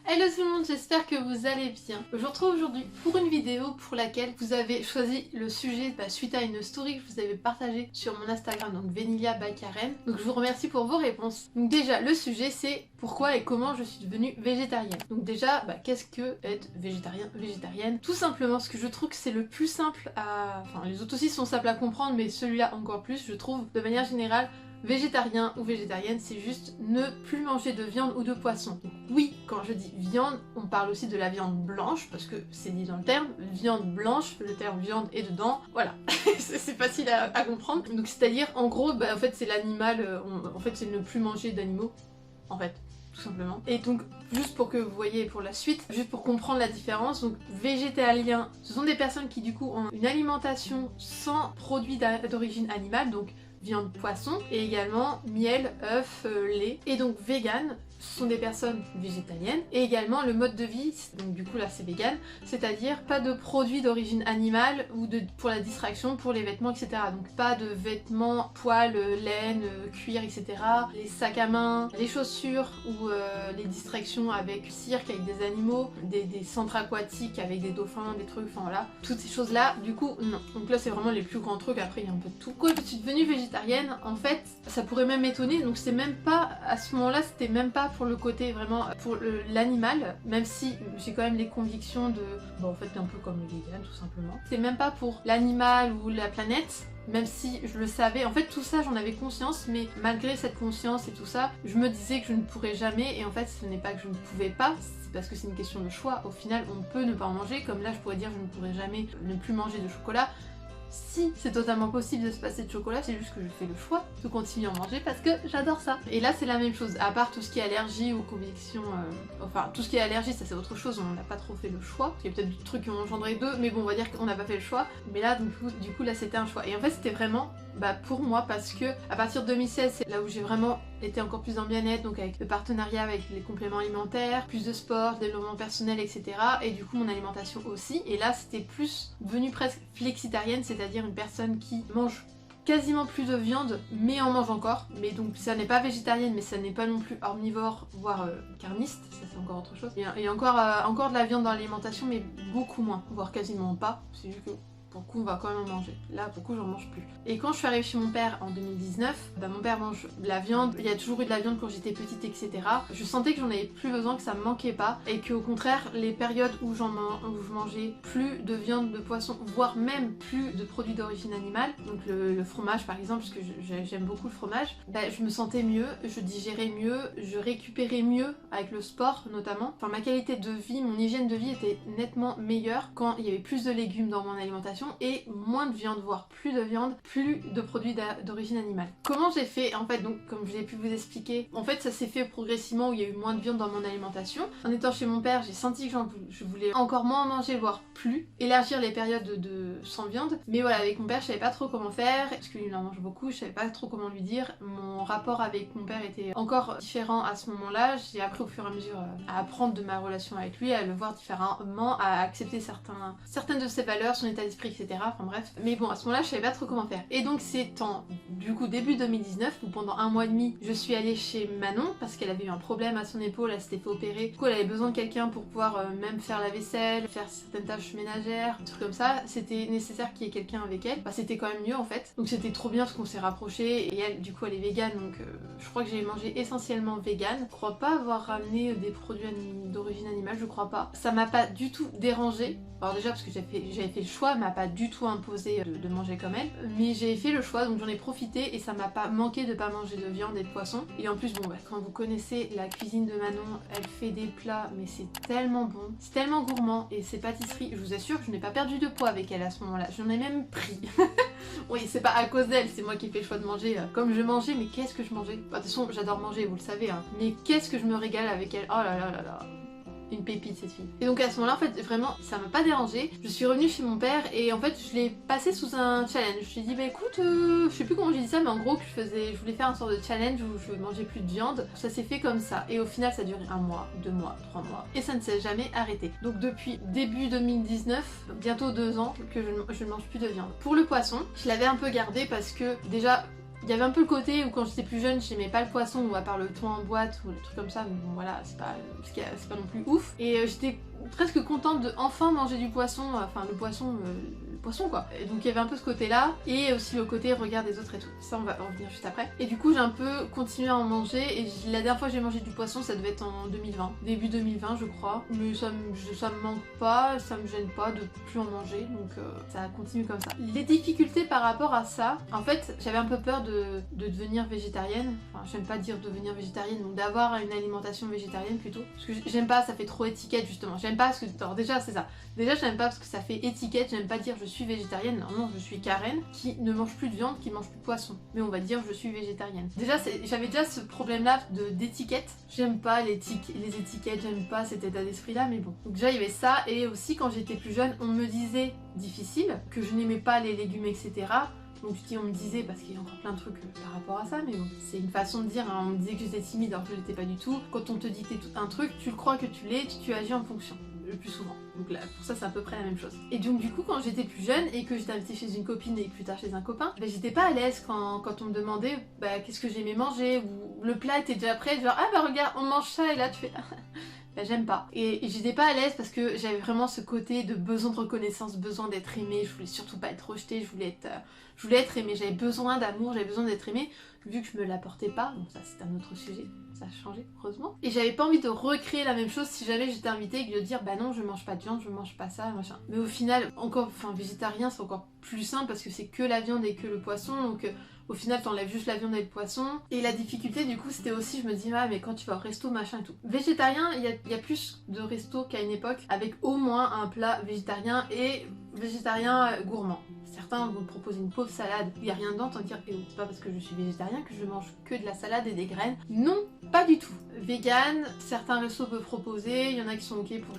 Hello tout le monde, j'espère que vous allez bien. Je vous retrouve aujourd'hui pour une vidéo pour laquelle vous avez choisi le sujet suite à une story que je vous avais partagée sur mon Instagram, donc Venilia by Karen. Donc je vous remercie pour vos réponses. Donc déjà, le sujet c'est pourquoi et comment je suis devenue végétarienne. Donc déjà, qu'est-ce que être végétarien, végétarienne? Tout simplement parce que je trouve que c'est le plus simple à... Enfin, les autres aussi sont simples à comprendre, mais celui-là encore plus, je trouve, de manière générale. Végétarien ou végétarienne, c'est juste ne plus manger de viande ou de poisson. Donc, oui, quand je dis viande, on parle aussi de la viande blanche, parce que c'est dit dans le terme, viande blanche, le terme viande est dedans, voilà, c'est facile à comprendre. Donc c'est-à-dire, en gros, en fait c'est l'animal, en fait c'est ne plus manger d'animaux, en fait. Tout simplement. Et donc, juste pour que vous voyez pour la suite, juste pour comprendre la différence, donc végétalien, ce sont des personnes qui du coup ont une alimentation sans produits d'origine animale, donc viande, poisson, et également miel, œufs, lait. Et donc vegan, ce sont des personnes végétaliennes. Et également le mode de vie, donc du coup là c'est vegan, c'est-à-dire pas de produits d'origine animale ou pour la distraction, pour les vêtements, etc. Donc pas de vêtements, poils, laine, cuir, etc. Les sacs à main, les chaussures ou les distractions avec cirque, avec des animaux, des centres aquatiques avec des dauphins, des trucs, enfin voilà. Toutes ces choses-là, du coup, non. Donc là c'est vraiment les plus grands trucs, après il y a un peu de tout. Pourquoi je suis devenue végétarienne? En fait, ça pourrait même m'étonner, donc c'est même pas, à ce moment-là, c'était même pas pour le côté vraiment pour l'animal, même si j'ai quand même les convictions de... Bon, en fait, un peu comme le vegan, tout simplement. C'est même pas pour l'animal ou la planète, même si je le savais. En fait, tout ça, j'en avais conscience, mais malgré cette conscience et tout ça, je me disais que je ne pourrais jamais, et en fait, ce n'est pas que je ne pouvais pas, c'est parce que c'est une question de choix. Au final, on peut ne pas en manger, comme là, je pourrais dire je ne pourrais jamais ne plus manger de chocolat. Si c'est totalement possible de se passer de chocolat, c'est juste que je fais le choix de continuer à en manger parce que j'adore ça. Et là c'est la même chose, à part tout ce qui est allergie ou conviction, enfin tout ce qui est allergie ça c'est autre chose, on n'a pas trop fait le choix. Il y a peut-être des trucs qui ont engendré deux, mais bon on va dire qu'on n'a pas fait le choix. Mais là du coup là c'était un choix. Et en fait c'était vraiment pour moi parce que à partir de 2016 c'est là où j'ai vraiment été encore plus dans le bien-être, donc avec le partenariat avec les compléments alimentaires, plus de sport, développement personnel, etc. Et du coup mon alimentation aussi. Et là c'était plus devenu presque flexitarienne, c'est-à-dire une personne qui mange quasiment plus de viande, mais en mange encore. Mais donc ça n'est pas végétarienne, mais ça n'est pas non plus omnivore, voire carniste, ça c'est encore autre chose. Et encore de la viande dans l'alimentation, mais beaucoup moins, voire quasiment pas. C'est juste que pour le coup on va quand même en manger. Là pour le coup j'en mange plus. Et quand je suis arrivée chez mon père en 2019, mon père mange de la viande, il y a toujours eu de la viande quand j'étais petite, etc. Je sentais que j'en avais plus besoin, que ça me manquait pas, et qu'au contraire les périodes où je mangeais plus de viande, de poisson, voire même plus de produits d'origine animale, donc le fromage par exemple, parce que j'aime beaucoup le fromage, je me sentais mieux, je digérais mieux, je récupérais mieux avec le sport notamment. Enfin ma qualité de vie, mon hygiène de vie était nettement meilleure quand il y avait plus de légumes dans mon alimentation et moins de viande, voire plus de viande, plus de produits d'origine animale. Comment j'ai fait? En fait, donc comme je l'ai pu vous expliquer, en fait ça s'est fait progressivement où il y a eu moins de viande dans mon alimentation. En étant chez mon père, j'ai senti que je voulais encore moins en manger, voire plus, élargir les périodes sans viande. Mais voilà, avec mon père, je savais pas trop comment faire, parce qu'il en mange beaucoup, je savais pas trop comment lui dire. Mon rapport avec mon père était encore différent à ce moment-là. J'ai appris au fur et à mesure à apprendre de ma relation avec lui, à le voir différemment, à accepter certaines de ses valeurs, son état d'esprit, etc. Enfin bref. Mais bon, à ce moment-là, je savais pas trop comment faire. Et donc c'est du coup début 2019 où pendant un mois et demi, je suis allée chez Manon parce qu'elle avait eu un problème à son épaule, elle s'était fait opérer. Du coup, elle avait besoin de quelqu'un pour pouvoir même faire la vaisselle, faire certaines tâches ménagères, des trucs comme ça. C'était nécessaire qu'il y ait quelqu'un avec elle. C'était quand même mieux en fait. Donc c'était trop bien parce qu'on s'est rapprochés et elle, du coup, elle est végane, donc je crois que j'ai mangé essentiellement végane. Je crois pas avoir ramené des produits d'origine animale, je crois pas. Ça m'a pas du tout dérangé. Alors déjà parce que j'avais fait le choix, elle m'a pas du tout imposé de manger comme elle, mais j'ai fait le choix, donc j'en ai profité et ça m'a pas manqué de pas manger de viande et de poisson. Et en plus quand vous connaissez la cuisine de Manon, elle fait des plats mais c'est tellement bon, c'est tellement gourmand, et ses pâtisseries, je vous assure que je n'ai pas perdu de poids avec elle à ce moment-là, j'en ai même pris. Oui, c'est pas à cause d'elle, c'est moi qui ai fait le choix de manger comme je mangeais, mais qu'est-ce que je mangeais? De toute façon j'adore manger, vous le savez, hein. Mais qu'est-ce que je me régale avec elle, oh là là là là. Une pépite cette fille. Et donc à ce moment-là, en fait, vraiment, ça m'a pas dérangé. Je suis revenue chez mon père et en fait, je l'ai passé sous un challenge. Je lui ai dit, écoute, je sais plus comment j'ai dit ça, mais en gros, je voulais faire un sort de challenge où je mangeais plus de viande. Ça s'est fait comme ça. Et au final, ça a duré 1 mois, 2 mois, 3 mois. Et ça ne s'est jamais arrêté. Donc depuis début 2019, bientôt 2 ans, que je ne mange plus de viande. Pour le poisson, je l'avais un peu gardé parce que déjà, Il y avait un peu le côté où quand j'étais plus jeune, j'aimais pas le poisson, ou à part le thon en boîte ou le truc comme ça, mais bon voilà, c'est pas non plus ouf. Et j'étais presque contente de enfin manger du poisson, enfin le poisson quoi. Et donc il y avait un peu ce côté là, et aussi le côté regard des autres et tout. Ça on va en revenir juste après. Et du coup j'ai un peu continué à en manger, et la dernière fois que j'ai mangé du poisson ça devait être en 2020, début 2020 je crois. Mais ça me manque pas, ça me gêne pas de plus en manger, donc ça continue comme ça. Les difficultés par rapport à ça, en fait j'avais un peu peur de devenir végétarienne, enfin j'aime pas dire devenir végétarienne, donc d'avoir une alimentation végétarienne plutôt, parce que j'aime pas, ça fait trop étiquette justement, j'aime pas parce que, alors déjà c'est ça, déjà j'aime pas parce que ça fait étiquette, j'aime pas dire je suis végétarienne, non je suis Karen qui ne mange plus de viande, qui mange plus de poisson, mais on va dire je suis végétarienne. Déjà j'avais déjà ce problème là d'étiquette, j'aime pas les étiquettes, j'aime pas cet état d'esprit là, mais bon. Donc déjà il y avait ça, et aussi quand j'étais plus jeune on me disait difficile, que je n'aimais pas les légumes etc. Donc on me disait, parce qu'il y a encore plein de trucs par rapport à ça, mais bon, c'est une façon de dire, hein. On me disait que j'étais timide alors que je l'étais pas du tout. Quand on te dit que t'es un truc, tu le crois que tu l'es, tu agis en fonction, le plus souvent. Donc là, pour ça c'est à peu près la même chose. Et donc du coup quand j'étais plus jeune et que j'étais invitée chez une copine et plus tard chez un copain, bah, j'étais pas à l'aise quand on me demandait bah, qu'est-ce que j'aimais manger, ou le plat était déjà prêt, genre ah bah regarde on mange ça, et là tu fais... Bah, j'aime pas. Et j'étais pas à l'aise parce que j'avais vraiment ce côté de besoin de reconnaissance, besoin d'être aimée, je voulais surtout pas être rejetée, je voulais être aimée, j'avais besoin d'amour, j'avais besoin d'être aimée, vu que je me l'apportais pas, donc ça c'est un autre sujet, ça a changé heureusement. Et j'avais pas envie de recréer la même chose si jamais j'étais invitée et de dire bah non je mange pas de viande, je mange pas ça, machin. Mais au final, encore, enfin végétarien c'est encore plus simple parce que c'est que la viande et que le poisson, donc au final t'enlèves juste la viande et le poisson. Et la difficulté du coup c'était aussi, je me dis ah mais quand tu vas au resto machin et tout. Végétarien, il y a plus de restos qu'à une époque avec au moins un plat végétarien et végétarien gourmand. Certains vont te proposer une pauvre salade où il n'y a rien dedans, t'en dire eh, c'est pas parce que je suis végétarien que je mange que de la salade et des graines. Non, pas du tout. Vegan, certains restos peuvent proposer, il y en a qui sont ok pour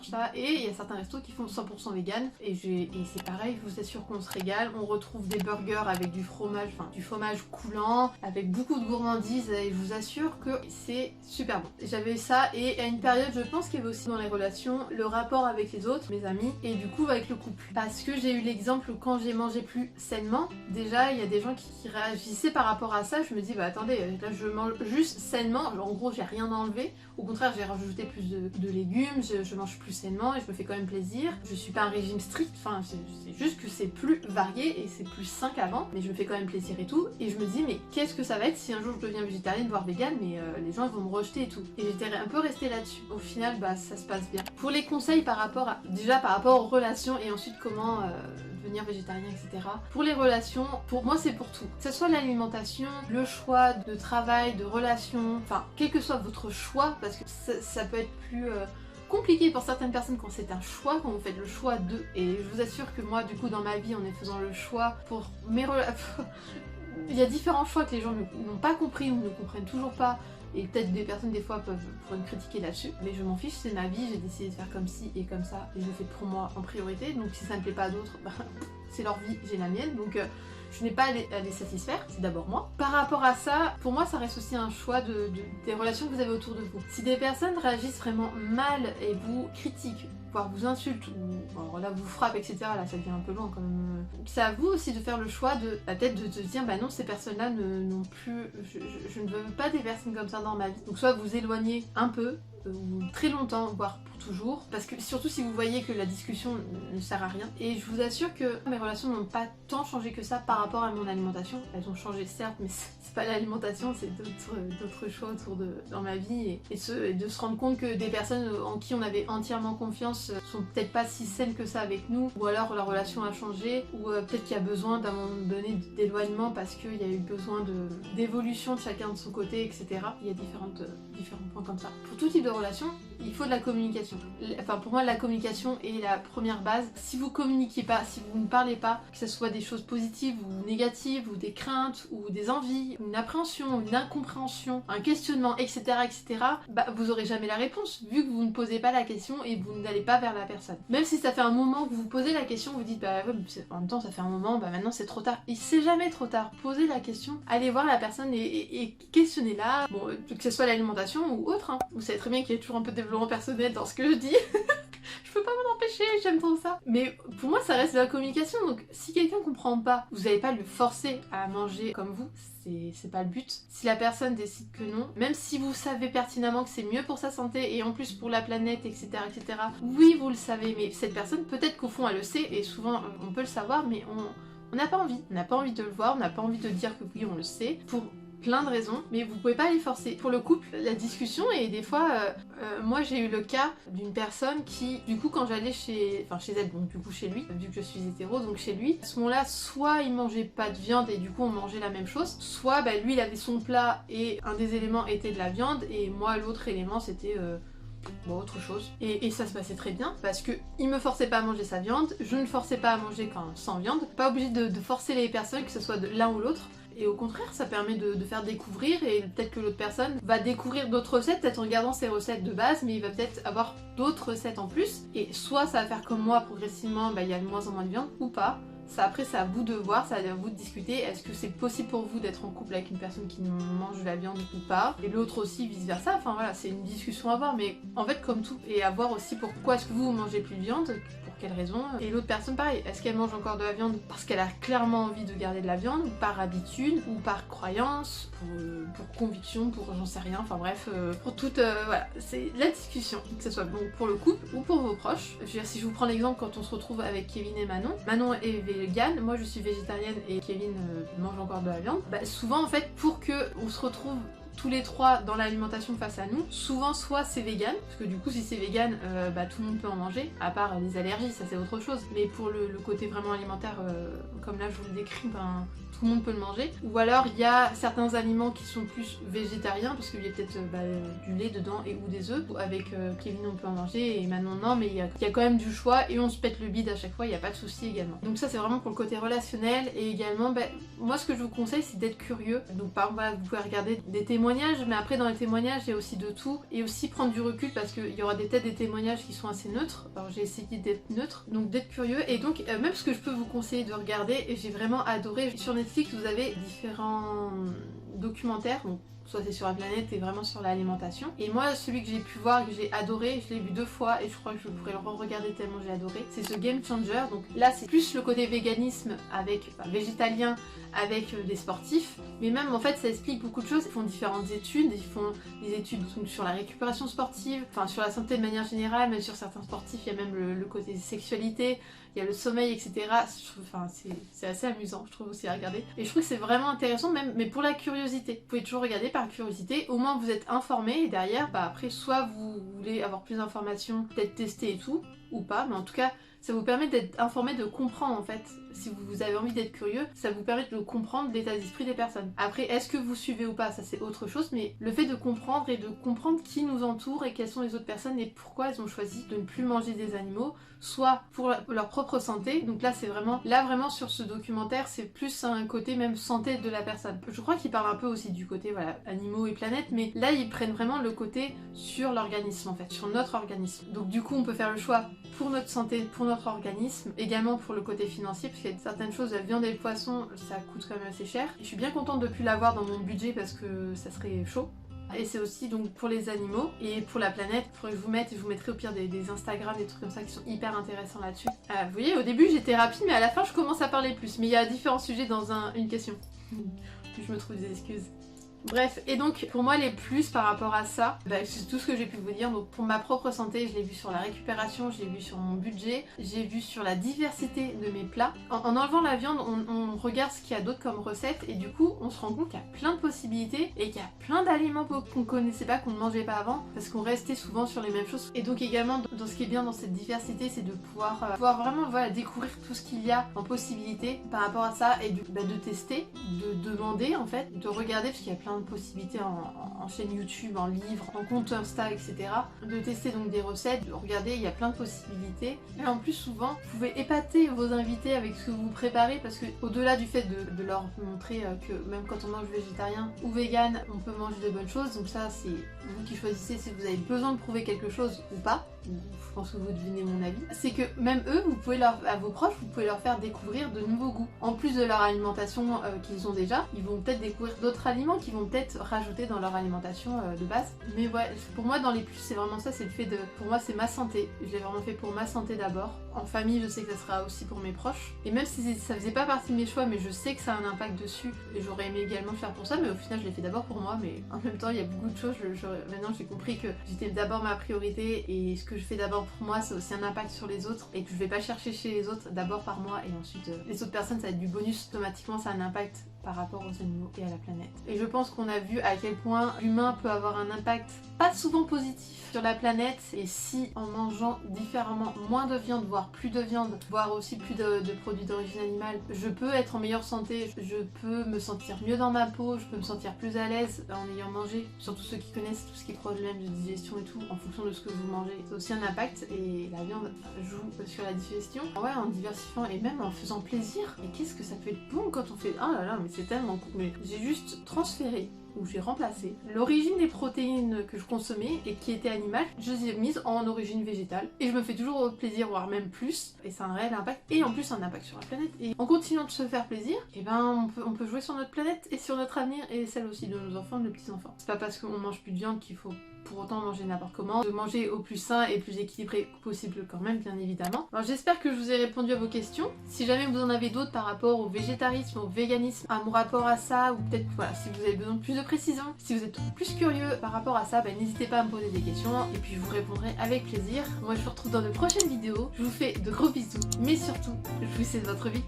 ça, et il y a certains restos qui font 100% vegan, et c'est pareil, je vous assure qu'on se régale. On retrouve des burgers avec du fromage, enfin du fromage coulant, avec beaucoup de gourmandises, et je vous assure que c'est super bon. J'avais ça, et à une période je pense qu'il y avait aussi dans les relations le rapport avec les autres, mes amis, et du coup avec le couple. Parce que j'ai eu l'exemple quand j'ai mangé plus sainement, déjà il y a des gens qui réagissaient par rapport à ça, je me dis bah attendez, là je mange juste sainement, en gros j'ai rien enlevé, au contraire j'ai rajouté plus de légumes, je mange plus sainement et je me fais quand même plaisir. Je suis pas un régime strict, enfin c'est juste que c'est plus varié et c'est plus sain qu'avant, mais je me fais quand même plaisir et tout. Et je me dis mais qu'est-ce que ça va être si un jour je deviens végétarienne voire végane, mais les gens ils vont me rejeter et tout. Et j'étais un peu restée là-dessus. Au final bah ça se passe bien. Pour les conseils par rapport aux relations et ensuite comment devenir végétarien etc. Pour les relations, pour moi c'est pour tout. Que ce soit l'alimentation, le choix de travail, de relation, enfin quel que soit votre choix, parce que ça peut être plus compliqué pour certaines personnes quand c'est un choix, quand vous faites le choix de. Et je vous assure que moi du coup dans ma vie en faisant le choix pour mes relations, il y a différents choix que les gens n'ont pas compris ou ne comprennent toujours pas. Et peut-être des personnes des fois pourraient me critiquer là-dessus, mais je m'en fiche, c'est ma vie, j'ai décidé de faire comme ci et comme ça, et je le fais pour moi en priorité, donc si ça ne plaît pas à d'autres, bah, c'est leur vie, j'ai la mienne, donc je n'ai pas à les satisfaire, c'est d'abord moi. Par rapport à ça, pour moi ça reste aussi un choix des relations que vous avez autour de vous. Si des personnes réagissent vraiment mal et vous critiquent, voire vous insultent, ou alors là vous frappent, etc., là ça devient un peu loin quand même. C'est à vous aussi de faire le choix de peut-être de te dire bah non ces personnes-là n'ont plus, je ne veux pas des personnes comme ça dans ma vie. Donc soit vous éloignez un peu, ou très longtemps, voire pour toujours, parce que surtout si vous voyez que la discussion ne sert à rien. Et je vous assure que mes relations n'ont pas tant changé que ça par rapport à mon alimentation. Elles ont changé certes, mais c'est pas l'alimentation, c'est d'autres choix dans ma vie, et de se rendre compte que des personnes en qui on avait entièrement confiance sont peut-être pas si saines que ça avec nous, ou alors la relation a changé, ou peut-être qu'il y a besoin d'un moment donné d'éloignement parce qu'il y a eu besoin d'évolution de chacun de son côté, etc. Il y a différents points comme ça. Pour tout type de relation, il faut de la communication. Enfin pour moi la communication est la première base. Si vous communiquez pas, si vous ne parlez pas, que ce soit des choses positives ou négatives, ou des craintes, ou des envies, une appréhension, une incompréhension, un questionnement, etc., etc., bah vous aurez jamais la réponse, vu que vous ne posez pas la question et vous n'allez pas vers la personne. Même si ça fait un moment que vous vous posez la question, vous dites bah ouais, en même temps ça fait un moment, bah maintenant c'est trop tard. Et c'est jamais trop tard. Posez la question, allez voir la personne et questionnez-la. Bon, que ce soit l'alimentation ou autre, hein. Vous savez très bien qu'il y a toujours un peu de développement personnel dans ce que je dis. Je peux pas m'en empêcher. caché, j'aime trop ça. Mais pour moi ça reste de la communication, donc si quelqu'un comprend pas, vous n'allez pas le forcer à manger comme vous, c'est pas le but. Si la personne décide que non, même si vous savez pertinemment que c'est mieux pour sa santé et en plus pour la planète, etc., etc., oui vous le savez, mais cette personne peut-être qu'au fond elle le sait, et souvent on peut le savoir, mais on n'a pas envie. On n'a pas envie de le voir, on n'a pas envie de dire que oui on le sait, pour plein de raisons, mais vous pouvez pas les forcer. Pour le couple, la discussion, et des fois, moi j'ai eu le cas d'une personne qui, du coup quand j'allais chez elle, donc du coup chez lui, vu que je suis hétéro, donc chez lui, à ce moment-là, soit il mangeait pas de viande et du coup on mangeait la même chose, soit bah, lui il avait son plat et un des éléments était de la viande, et moi l'autre élément c'était... bon, autre chose. Et ça se passait très bien parce que il me forçait pas à manger sa viande, je ne forçais pas à manger sans viande, pas obligé de forcer les personnes, que ce soit de l'un ou l'autre. Et au contraire, ça permet de faire découvrir, et peut-être que l'autre personne va découvrir d'autres recettes, peut-être en regardant ses recettes de base, mais il va peut-être avoir d'autres recettes en plus. Et soit ça va faire comme moi, progressivement, bah, il y a de moins en moins de viande, ou pas. Ça, après, c'est à vous de voir, c'est à vous de discuter. Est-ce que c'est possible pour vous d'être en couple avec une personne qui mange de la viande ou pas? Et l'autre aussi, vice versa. Enfin voilà, c'est une discussion à avoir, mais en fait, comme tout. Et à voir aussi pourquoi est-ce que vous mangez plus de viande, pour quelle raison. Et l'autre personne, pareil, est-ce qu'elle mange encore de la viande parce qu'elle a clairement envie de garder de la viande, ou par habitude, ou par croyance, pour conviction, pour j'en sais rien. Enfin bref, pour toute. Voilà, c'est la discussion. Que ce soit bon pour le couple ou pour vos proches. Je veux dire, si je vous prends l'exemple quand on se retrouve avec Kevin et Manon. Manon est végane, moi je suis végétarienne et Kevin mange encore de la viande. Bah, souvent en fait, pour que on se retrouve tous les trois dans l'alimentation face à nous, souvent soit c'est vegan, parce que du coup si c'est vegan, bah, tout le monde peut en manger, à part les allergies, ça c'est autre chose, mais pour le côté vraiment alimentaire, comme là je vous le décris, ben, tout le monde peut le manger. Ou alors il y a certains aliments qui sont plus végétariens, parce qu'il y a peut-être du lait dedans et ou des œufs. Avec Kevin on peut en manger et Manon non, mais il y a quand même du choix et on se pète le bide à chaque fois, il n'y a pas de souci également. Donc ça c'est vraiment pour le côté relationnel. Et également, moi ce que je vous conseille c'est d'être curieux. Donc par exemple voilà, vous pouvez regarder des témoignages, mais après dans les témoignages il y a aussi de tout, et aussi prendre du recul parce qu'il y aura peut-être des témoignages qui sont assez neutres. Alors j'ai essayé d'être neutre, donc d'être curieux. Et donc même ce que je peux vous conseiller de regarder, et j'ai vraiment adoré, sur Netflix vous avez différents documentaires, donc soit c'est sur la planète et vraiment sur l'alimentation. Et moi celui que j'ai pu voir, que j'ai adoré, je l'ai vu 2 fois et je crois que je pourrais le re-regarder tellement j'ai adoré, c'est ce Game Changer. Donc là c'est plus le côté véganisme avec végétalien, avec des sportifs, mais même en fait ça explique beaucoup de choses. Ils font différentes études, ils font des études donc, sur la récupération sportive, enfin sur la santé de manière générale, même sur certains sportifs, il y a même le côté sexualité, il y a le sommeil, etc. Enfin, c'est assez amusant, je trouve aussi à regarder. Et je trouve que c'est vraiment intéressant, même, mais pour la curiosité. Vous pouvez toujours regarder par curiosité, au moins vous êtes informé, et derrière, bah après, soit vous voulez avoir plus d'informations, peut-être tester et tout, ou pas, mais en tout cas, ça vous permet d'être informé, de comprendre en fait. Si vous avez envie d'être curieux, ça vous permet de comprendre l'état d'esprit des personnes. Après, est-ce que vous suivez ou pas, ça c'est autre chose, mais le fait de comprendre et de comprendre qui nous entoure et quelles sont les autres personnes et pourquoi elles ont choisi de ne plus manger des animaux, soit pour leur propre santé. Donc là c'est vraiment, sur ce documentaire, c'est plus un côté même santé de la personne. Je crois qu'ils parlent un peu aussi du côté voilà animaux et planète, mais là ils prennent vraiment le côté sur l'organisme en fait, sur notre organisme. Donc du coup on peut faire le choix pour notre santé, pour notre organisme, également pour le côté financier, parce qu'il y a certaines choses, la viande et le poisson, ça coûte quand même assez cher. Et je suis bien contente de plus l'avoir dans mon budget parce que ça serait chaud. Et c'est aussi donc pour les animaux et pour la planète. Il faudrait que je vous mette, et je vous mettrai au pire des Instagram, des trucs comme ça qui sont hyper intéressants là-dessus. Vous voyez, au début j'étais rapide, mais à la fin je commence à parler plus. Mais il y a différents sujets dans une question. Je me trouve des excuses. Bref, et donc pour moi les plus par rapport à ça, c'est tout ce que j'ai pu vous dire. Donc pour ma propre santé, je l'ai vu sur la récupération, je l'ai vu sur mon budget, j'ai vu sur la diversité de mes plats. En enlevant la viande, on regarde ce qu'il y a d'autre comme recettes, et du coup on se rend compte qu'il y a plein de possibilités et qu'il y a plein d'aliments qu'on connaissait pas, qu'on ne mangeait pas avant, parce qu'on restait souvent sur les mêmes choses. Et donc également dans ce qui est bien dans cette diversité, c'est de pouvoir vraiment voilà, découvrir tout ce qu'il y a en possibilités par rapport à ça, et de tester, de demander en fait, de regarder, parce qu'il y a plein de possibilités en chaîne YouTube, en livre, en compte Insta, etc. De tester donc des recettes, de regarder, il y a plein de possibilités. Et en plus souvent, vous pouvez épater vos invités avec ce que vous préparez, parce que au-delà du fait de leur montrer que même quand on mange végétarien ou vegan, on peut manger de bonnes choses, donc ça c'est vous qui choisissez si vous avez besoin de prouver quelque chose ou pas. Je pense que vous devinez mon avis. C'est que même eux, vous pouvez à vos proches, vous pouvez leur faire découvrir de nouveaux goûts. En plus de leur alimentation qu'ils ont déjà, ils vont peut-être découvrir d'autres aliments qui vont vont peut-être rajouter dans leur alimentation de base. Mais ouais, pour moi dans les plus c'est vraiment ça, c'est le fait de... Pour moi c'est ma santé, je l'ai vraiment fait pour ma santé d'abord. En famille je sais que ça sera aussi pour mes proches. Et même si ça faisait pas partie de mes choix, mais je sais que ça a un impact dessus, et j'aurais aimé également le faire pour ça, mais au final je l'ai fait d'abord pour moi. Mais en même temps il y a beaucoup de choses, maintenant j'ai compris que j'étais d'abord ma priorité, et ce que je fais d'abord pour moi c'est aussi un impact sur les autres, et que je vais pas chercher chez les autres, d'abord par moi, et ensuite les autres personnes ça va être du bonus, automatiquement ça a un impact par rapport aux animaux et à la planète. Et je pense qu'on a vu à quel point l'humain peut avoir un impact pas souvent positif sur la planète, et si en mangeant différemment, moins de viande, voire plus de viande, voire aussi plus de produits d'origine animale, je peux être en meilleure santé, je peux me sentir mieux dans ma peau, je peux me sentir plus à l'aise en ayant mangé. Surtout ceux qui connaissent tout ce qui est problème de digestion et tout, en fonction de ce que vous mangez, c'est aussi un impact, et la viande joue sur la digestion. Ouais, en diversifiant et même en faisant plaisir. Et qu'est-ce que ça peut être bon quand on fait... Oh là là, mais c'est tellement cool. Mais j'ai juste transféré, où j'ai remplacé l'origine des protéines que je consommais et qui étaient animales, je les ai mises en origine végétale, et je me fais toujours plaisir, voire même plus, et ça a un réel impact, et en plus un impact sur la planète. Et en continuant de se faire plaisir, et ben on peut jouer sur notre planète et sur notre avenir, et celle aussi de nos enfants, de nos petits enfants. C'est pas parce qu'on mange plus de viande qu'il faut pour autant manger n'importe comment, de manger au plus sain et plus équilibré possible quand même, bien évidemment. Alors j'espère que je vous ai répondu à vos questions. Si jamais vous en avez d'autres par rapport au végétarisme, au véganisme, à mon rapport à ça, ou peut-être voilà, si vous avez besoin de plus de précision, si vous êtes plus curieux par rapport à ça, ben, n'hésitez pas à me poser des questions, et puis je vous répondrai avec plaisir. Moi je vous retrouve dans de prochaines vidéos, je vous fais de gros bisous, mais surtout, je vous souhaite votre vie.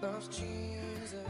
Loves Jesus.